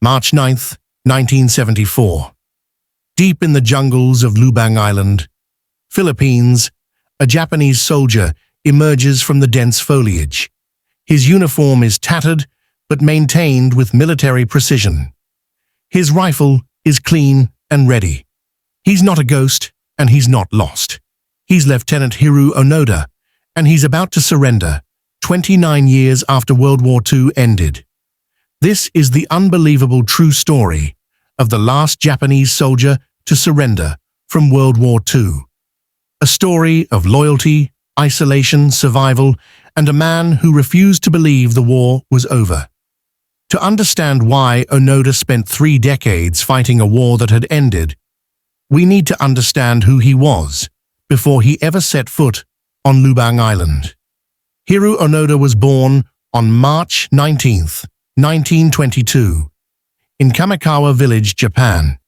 March 9, 1974. Deep in the jungles of Lubang Island, Philippines, a Japanese soldier emerges from the dense foliage. His uniform is tattered but maintained with military precision. His rifle is clean and ready. He's not a ghost and he's not lost. He's Lieutenant Hiroo Onoda, and he's about to surrender 29 years after World War II ended. This is the unbelievable true story of the last Japanese soldier to surrender from World War II. A story of loyalty, isolation, survival, and a man who refused to believe the war was over. To understand why Onoda spent 3 decades fighting a war that had ended, we need to understand who he was before he ever set foot on Lubang Island. Hiroo Onoda was born on March 19, 1922, in Kamikawa Village, Japan.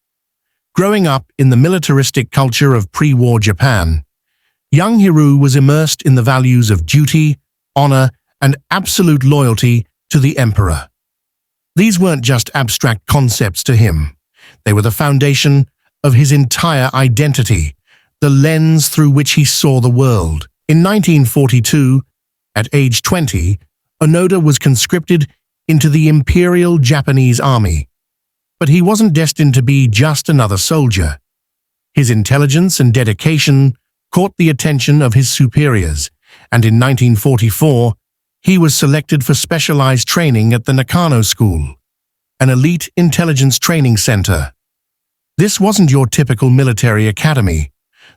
Growing up in the militaristic culture of pre-war Japan, young Hiroo was immersed in the values of duty, honor, and absolute loyalty to the emperor. These weren't just abstract concepts to him. They were the foundation of his entire identity, the lens through which he saw the world. In 1942, at age 20, Onoda was conscripted into the Imperial Japanese Army. But he wasn't destined to be just another soldier. His intelligence and dedication caught the attention of his superiors, and in 1944, he was selected for specialized training at the Nakano School, an elite intelligence training center. This wasn't your typical military academy.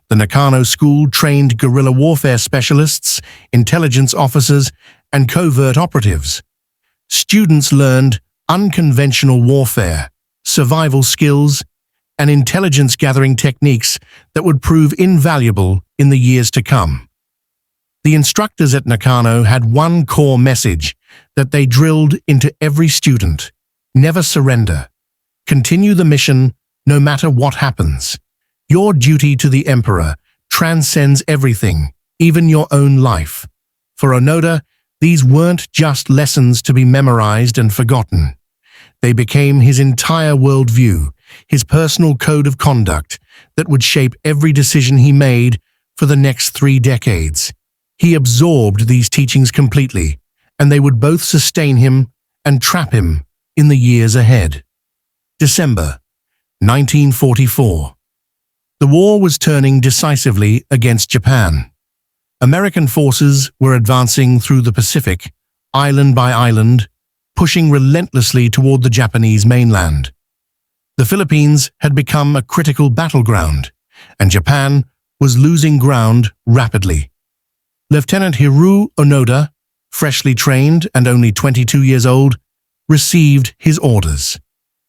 The Nakano School trained guerrilla warfare specialists, intelligence officers, and covert operatives. Students learned unconventional warfare, survival skills, and intelligence-gathering techniques that would prove invaluable in the years to come. The instructors at Nakano had one core message that they drilled into every student: never surrender. Continue the mission no matter what happens. Your duty to the emperor transcends everything, even your own life. For Onoda, these weren't just lessons to be memorized and forgotten. They became his entire worldview, his personal code of conduct that would shape every decision he made for the next 3 decades. He absorbed these teachings completely, and they would both sustain him and trap him in the years ahead. December 1944. The war was turning decisively against Japan. American forces were advancing through the Pacific, island by island, pushing relentlessly toward the Japanese mainland. The Philippines had become a critical battleground, and Japan was losing ground rapidly. Lieutenant Hiroo Onoda, freshly trained and only 22 years old, received his orders.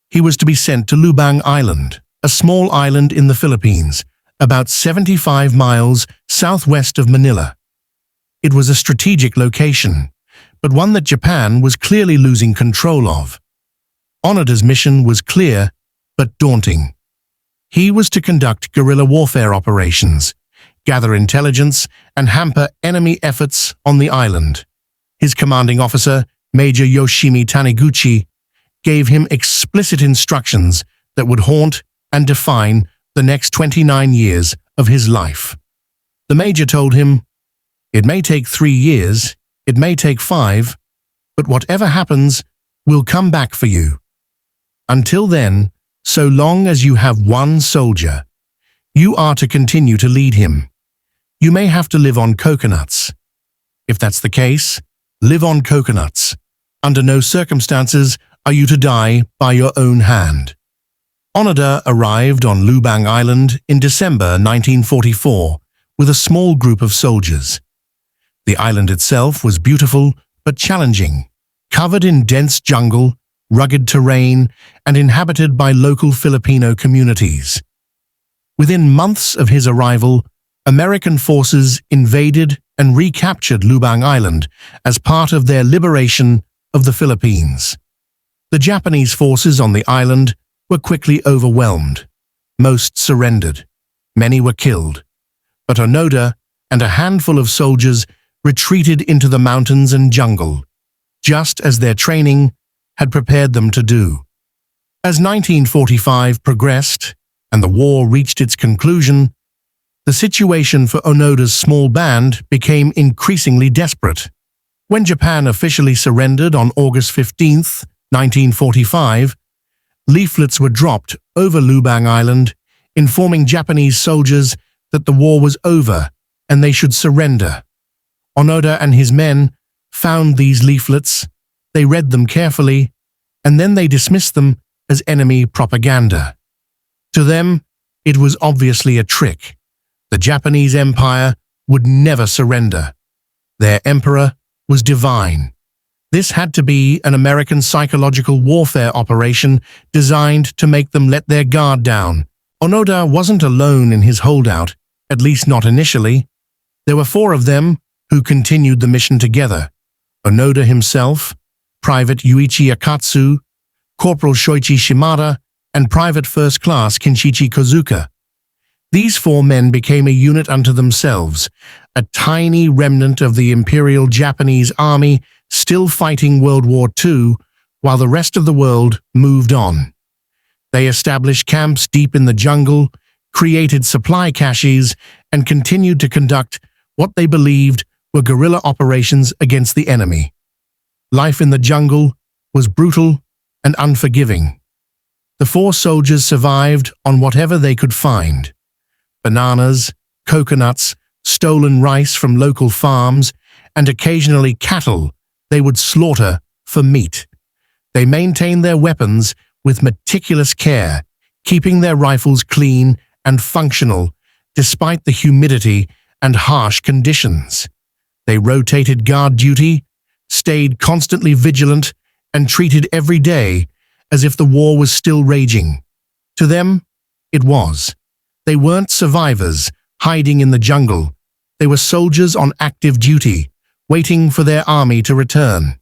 He was to be sent to Lubang Island, a small island in the Philippines, about 75 miles southwest of Manila. It was a strategic location, but one that Japan was clearly losing control of. Onoda's mission was clear but daunting. He was to conduct guerrilla warfare operations, gather intelligence, and hamper enemy efforts on the island. His commanding officer, Major Yoshimi Taniguchi, gave him explicit instructions that would haunt and define the next 29 years of his life. The major told him, "It may take 3 years, it may take 5, but whatever happens will come back for you. Until then, so long as you have one soldier, you are to continue to lead him. You may have to live on coconuts. If that's the case, live on coconuts. Under no circumstances are you to die by your own hand." Onoda arrived on Lubang Island in December 1944 with a small group of soldiers. The island itself was beautiful but challenging, covered in dense jungle, rugged terrain, and inhabited by local Filipino communities. Within months of his arrival, American forces invaded and recaptured Lubang Island as part of their liberation of the Philippines. The Japanese forces on the island were quickly overwhelmed. Most surrendered. Many were killed. But Onoda and a handful of soldiers retreated into the mountains and jungle, just as their training had prepared them to do. As 1945 progressed and the war reached its conclusion, the situation for Onoda's small band became increasingly desperate. When Japan officially surrendered on August 15, 1945, leaflets were dropped over Lubang Island, informing Japanese soldiers that the war was over and they should surrender. Onoda and his men found these leaflets, they read them carefully, and then they dismissed them as enemy propaganda. To them, it was obviously a trick. The Japanese Empire would never surrender. Their emperor was divine. This had to be an American psychological warfare operation designed to make them let their guard down. Onoda wasn't alone in his holdout, at least not initially. There were 4 of them who continued the mission together. Onoda himself, Private Yuichi Akatsu, Corporal Shoichi Shimada, and Private First Class Kinshichi Kozuka. These 4 men became a unit unto themselves, a tiny remnant of the Imperial Japanese Army still fighting World War II while the rest of the world moved on. They established camps deep in the jungle, created supply caches, and continued to conduct what they believed were guerrilla operations against the enemy. Life in the jungle was brutal and unforgiving. The 4 soldiers survived on whatever they could find: bananas, coconuts, stolen rice from local farms, and occasionally cattle they would slaughter for meat. They maintained their weapons with meticulous care, keeping their rifles clean and functional despite the humidity and harsh conditions. They rotated guard duty, stayed constantly vigilant, and treated every day as if the war was still raging. To them, it was. They weren't survivors hiding in the jungle. They were soldiers on active duty, waiting for their army to return.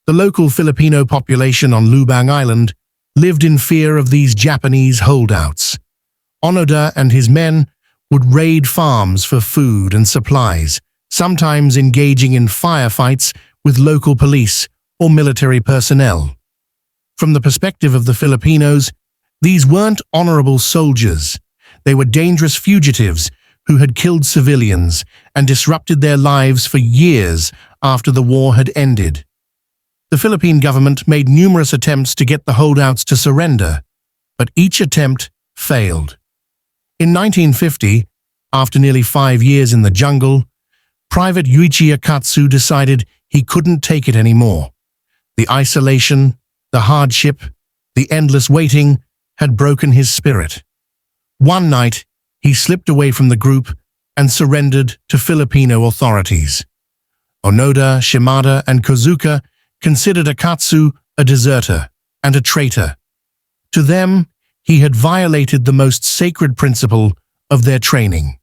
The local Filipino population on Lubang Island lived in fear of these Japanese holdouts. Onoda and his men would raid farms for food and supplies, sometimes engaging in firefights with local police or military personnel. From the perspective of the Filipinos, these weren't honorable soldiers. They were dangerous fugitives who had killed civilians and disrupted their lives for years after the war had ended. The Philippine government made numerous attempts to get the holdouts to surrender, but each attempt failed. In 1950, after nearly 5 years in the jungle, Private Yuichi Akatsu decided he couldn't take it anymore. The isolation, the hardship, the endless waiting had broken his spirit. One night, he slipped away from the group and surrendered to Filipino authorities. Onoda, Shimada, and Kozuka considered Akatsu a deserter and a traitor. To them, he had violated the most sacred principle of their training: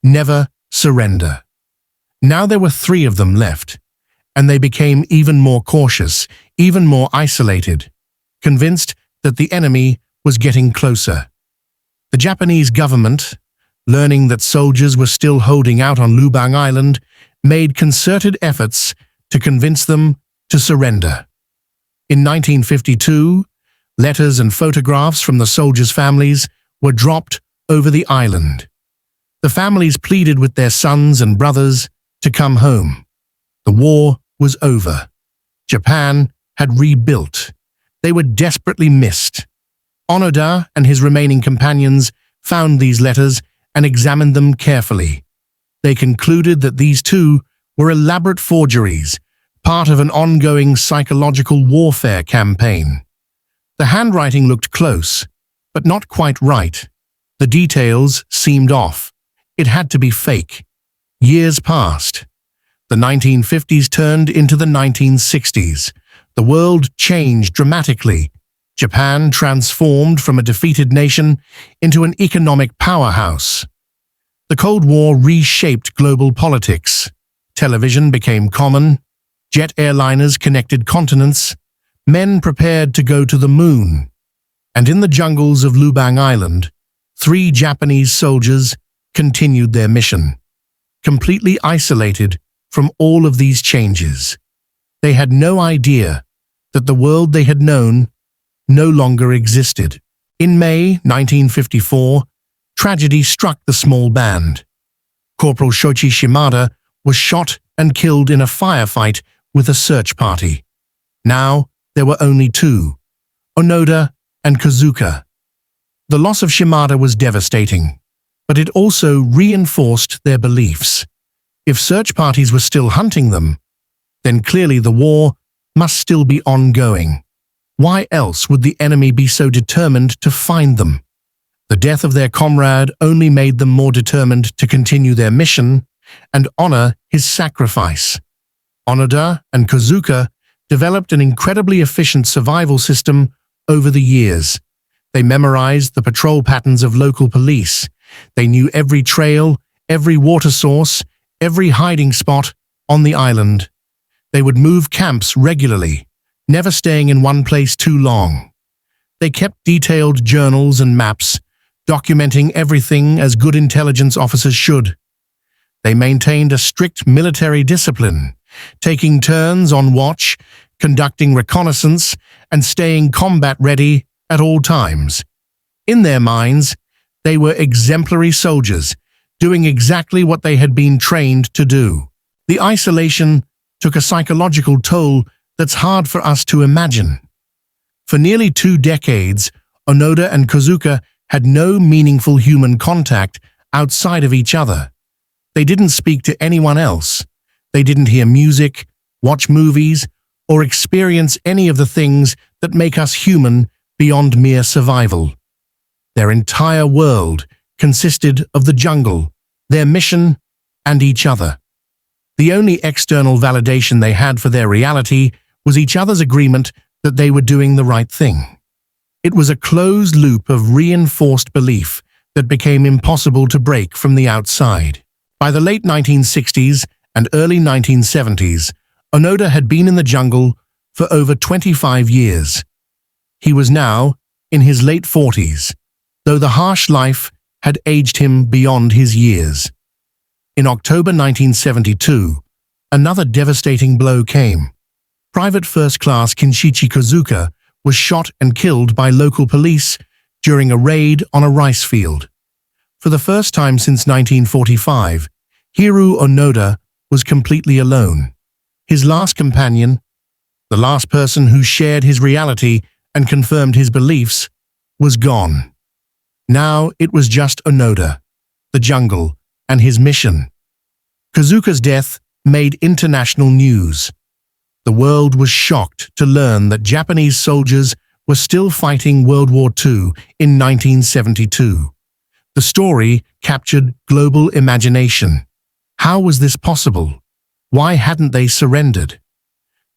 never surrender. Now there were 3 of them left, and they became even more cautious, even more isolated, convinced that the enemy was getting closer. The Japanese government, learning that soldiers were still holding out on Lubang Island, made concerted efforts to convince them to surrender. In 1952, letters and photographs from the soldiers' families were dropped over the island. The families pleaded with their sons and brothers to come home. The war was over. Japan had rebuilt. They were desperately missed. Onoda and his remaining companions found these letters and examined them carefully. They concluded that these 2 were elaborate forgeries, part of an ongoing psychological warfare campaign. The handwriting looked close, but not quite right. The details seemed off. It had to be fake. Years passed. The 1950s turned into the 1960s. The world changed dramatically. Japan transformed from a defeated nation into an economic powerhouse. The Cold War reshaped global politics. Television became common. Jet airliners connected continents. Men prepared to go to the moon. And in the jungles of Lubang Island, 3 Japanese soldiers continued their mission, completely isolated from all of these changes. They had no idea that the world they had known no longer existed. In May 1954, tragedy struck the small band. Corporal Shoichi Shimada was shot and killed in a firefight with a search party. Now, there were only two, Onoda and Kazuka. The loss of Shimada was devastating, but it also reinforced their beliefs. If search parties were still hunting them, then clearly the war must still be ongoing. Why else would the enemy be so determined to find them? The death of their comrade only made them more determined to continue their mission and honor his sacrifice. Onoda and Kazuka developed an incredibly efficient survival system over the years. They memorized the patrol patterns of local police. They knew every trail, every water source, every hiding spot on the island. They would move camps regularly, never staying in one place too long. They kept detailed journals and maps, documenting everything as good intelligence officers should. They maintained a strict military discipline, taking turns on watch, conducting reconnaissance, and staying combat-ready at all times. In their minds, they were exemplary soldiers, doing exactly what they had been trained to do. The isolation took a psychological toll that's hard for us to imagine. For nearly 2 decades, Onoda and Kazuka had no meaningful human contact outside of each other. They didn't speak to anyone else. They didn't hear music, watch movies, or experience any of the things that make us human beyond mere survival. Their entire world consisted of the jungle, their mission, and each other. The only external validation they had for their reality was each other's agreement that they were doing the right thing. It was a closed loop of reinforced belief that became impossible to break from the outside. By the late 1960s and early 1970s, Onoda had been in the jungle for over 25 years. He was now in his late 40s, though the harsh life had aged him beyond his years. In October 1972, another devastating blow came. Private First Class Kinshichi Kazuka was shot and killed by local police during a raid on a rice field. For the first time since 1945, Hiroo Onoda was completely alone. His last companion, the last person who shared his reality and confirmed his beliefs, was gone. Now it was just Onoda, the jungle, and his mission. Kazuka's death made international news. The world was shocked to learn that Japanese soldiers were still fighting World War II in 1972. The story captured global imagination. How was this possible? Why hadn't they surrendered?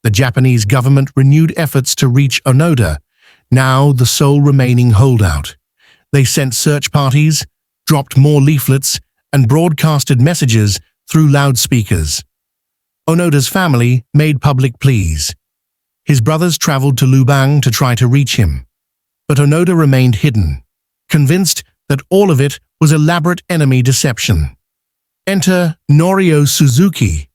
The Japanese government renewed efforts to reach Onoda, now the sole remaining holdout. They sent search parties, dropped more leaflets, and broadcasted messages through loudspeakers. Onoda's family made public pleas. His brothers traveled to Lubang to try to reach him. But Onoda remained hidden, convinced that all of it was elaborate enemy deception. Enter Norio Suzuki,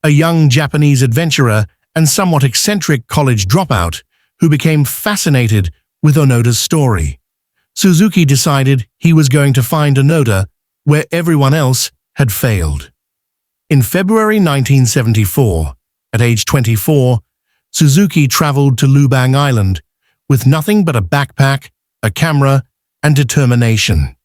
a young Japanese adventurer and somewhat eccentric college dropout who became fascinated with Onoda's story. Suzuki decided he was going to find Onoda where everyone else had failed. In February 1974, at age 24, Suzuki traveled to Lubang Island with nothing but a backpack, a camera, and determination.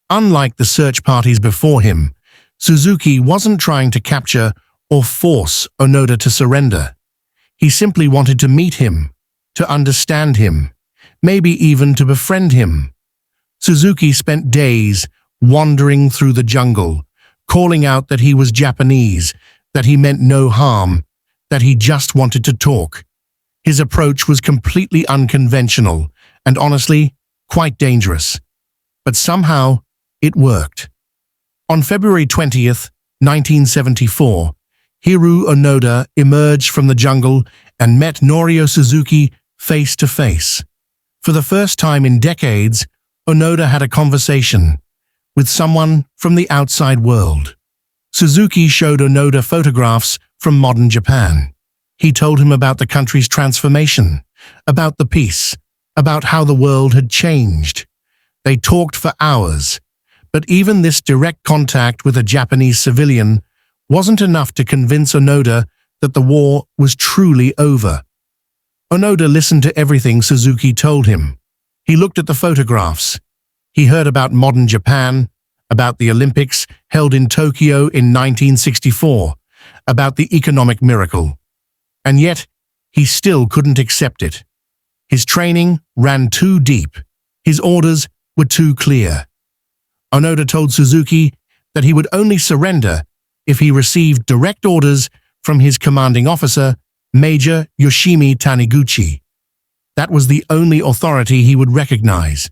Unlike the search parties before him, Suzuki wasn't trying to capture or force Onoda to surrender. He simply wanted to meet him, to understand him, maybe even to befriend him. Suzuki spent days wandering through the jungle, calling out that he was Japanese, that he meant no harm, that he just wanted to talk. His approach was completely unconventional and honestly, quite dangerous. But somehow, it worked. On February 20th, 1974, Hiroo Onoda emerged from the jungle and met Norio Suzuki face to face. For the first time in decades, Onoda had a conversation with someone from the outside world. Suzuki showed Onoda photographs from modern Japan. He told him about the country's transformation, about the peace, about how the world had changed. They talked for hours, but even this direct contact with a Japanese civilian wasn't enough to convince Onoda that the war was truly over. Onoda listened to everything Suzuki told him. He looked at the photographs. He heard about modern Japan, about the Olympics held in Tokyo in 1964, about the economic miracle. And yet, he still couldn't accept it. His training ran too deep. His orders were too clear. Onoda told Suzuki that he would only surrender if he received direct orders from his commanding officer, Major Yoshimi Taniguchi. That was the only authority he would recognize.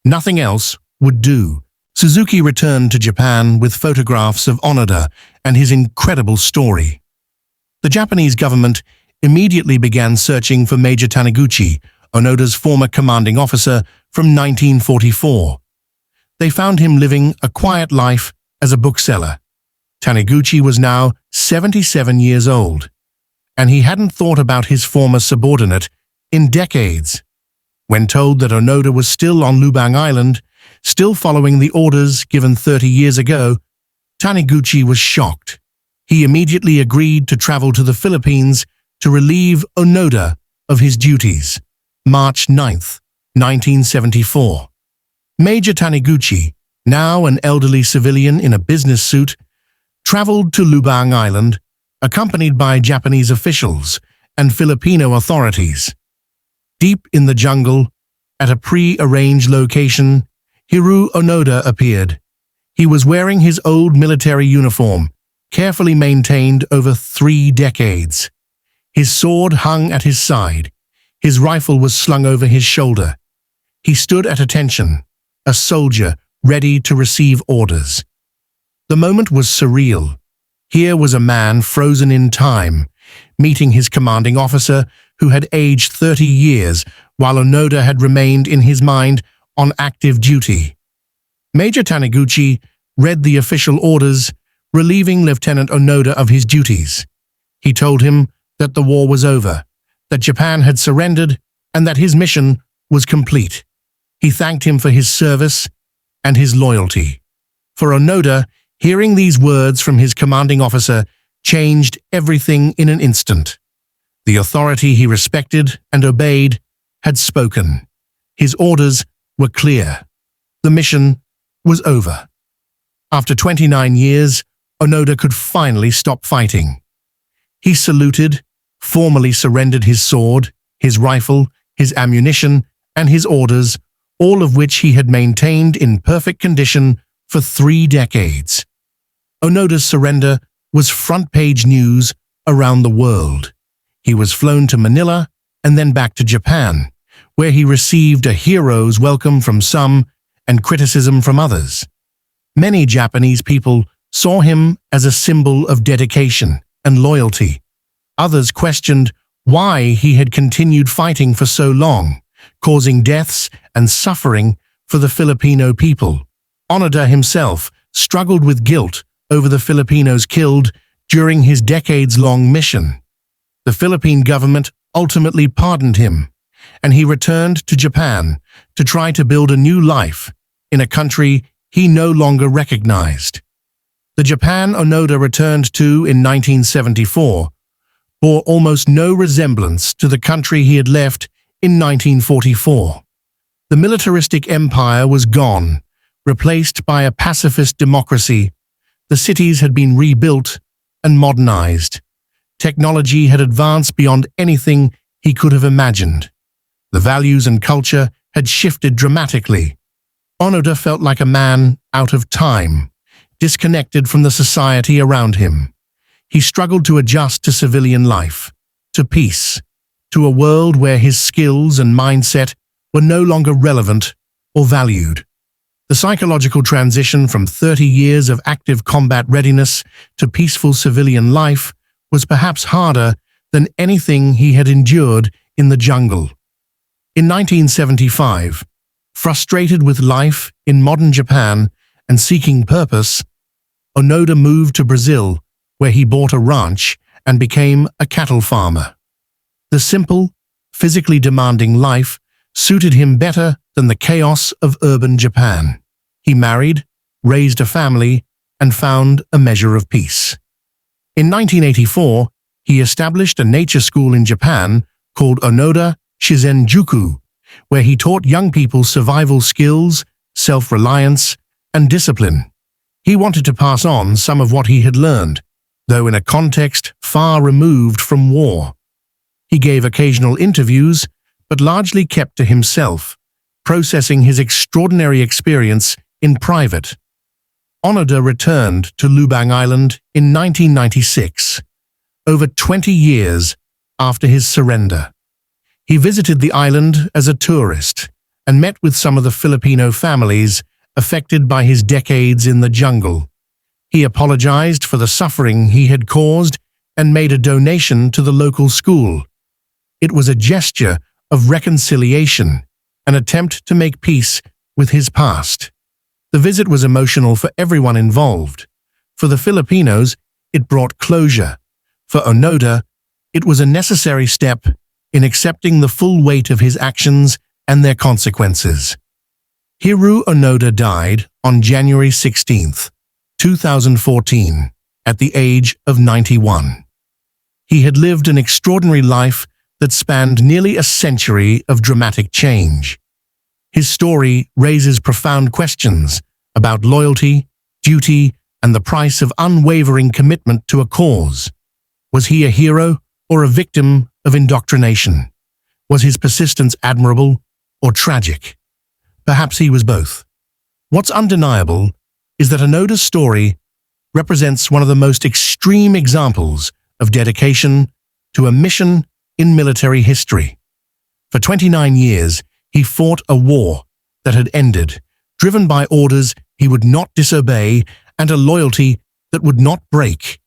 Nothing else would do. Suzuki returned to Japan with photographs of Onoda and his incredible story. The Japanese government immediately began searching for Major Taniguchi, Onoda's former commanding officer from 1944. They found him living a quiet life as a bookseller. Taniguchi was now 77 years old, and he hadn't thought about his former subordinate in decades. When told that Onoda was still on Lubang Island, still following the orders given 30 years ago, Taniguchi was shocked. He immediately agreed to travel to the Philippines to relieve Onoda of his duties. March 9, 1974. Major Taniguchi, now an elderly civilian in a business suit, traveled to Lubang Island, accompanied by Japanese officials and Filipino authorities. Deep in the jungle, at a pre-arranged location, Hiroo Onoda appeared. He was wearing his old military uniform, carefully maintained over 3 decades. His sword hung at his side. His rifle was slung over his shoulder. He stood at attention, a soldier ready to receive orders. The moment was surreal. Here was a man frozen in time, meeting his commanding officer who had aged 30 years while Onoda had remained in his mind on active duty. Major Taniguchi read the official orders, relieving Lieutenant Onoda of his duties. He told him that the war was over, that Japan had surrendered, and that his mission was complete. He thanked him for his service and his loyalty. For Onoda, hearing these words from his commanding officer changed everything in an instant. The authority he respected and obeyed had spoken. His orders were clear. The mission was over. After 29 years, Onoda could finally stop fighting. He saluted, formally surrendered his sword, his rifle, his ammunition, and his orders, all of which he had maintained in perfect condition for 3 decades. Onoda's surrender was front-page news around the world. He was flown to Manila and then back to Japan, where he received a hero's welcome from some and criticism from others. Many Japanese people saw him as a symbol of dedication and loyalty. Others questioned why he had continued fighting for so long, causing deaths and suffering for the Filipino people. Onoda himself struggled with guilt over the Filipinos killed during his decades-long mission. The Philippine government ultimately pardoned him, and he returned to Japan to try to build a new life in a country he no longer recognized. The Japan Onoda returned to in 1974 bore almost no resemblance to the country he had left in 1944. The militaristic empire was gone, replaced by a pacifist democracy. The cities had been rebuilt and modernized. Technology had advanced beyond anything he could have imagined. The values and culture had shifted dramatically. Onoda felt like a man out of time, disconnected from the society around him. He struggled to adjust to civilian life, to peace, to a world where his skills and mindset were no longer relevant or valued. The psychological transition from 30 years of active combat readiness to peaceful civilian life was perhaps harder than anything he had endured in the jungle. In 1975, frustrated with life in modern Japan and seeking purpose, Onoda moved to Brazil, where he bought a ranch and became a cattle farmer. The simple, physically demanding life suited him better than the chaos of urban Japan. He married, raised a family, and found a measure of peace. In 1984, he established a nature school in Japan called Onoda Shizenjuku, where he taught young people survival skills, self-reliance, and discipline. He wanted to pass on some of what he had learned, though in a context far removed from war. He gave occasional interviews, but largely kept to himself, processing his extraordinary experience in private. Onoda returned to Lubang Island in 1996, over 20 years after his surrender. He visited the island as a tourist and met with some of the Filipino families affected by his decades in the jungle. He apologized for the suffering he had caused and made a donation to the local school. It was a gesture of reconciliation, an attempt to make peace with his past. The visit was emotional for everyone involved. For the Filipinos, it brought closure. For Onoda, it was a necessary step in accepting the full weight of his actions and their consequences. Hiroo Onoda died on January 16, 2014, at the age of 91. He had lived an extraordinary life that spanned nearly a century of dramatic change. His story raises profound questions about loyalty, duty, and the price of unwavering commitment to a cause. Was he a hero or a victim of indoctrination? Was his persistence admirable or tragic? Perhaps he was both. What's undeniable is that Onoda's story represents one of the most extreme examples of dedication to a mission in military history. For 29 years, he fought a war that had ended, driven by orders he would not disobey and a loyalty that would not break.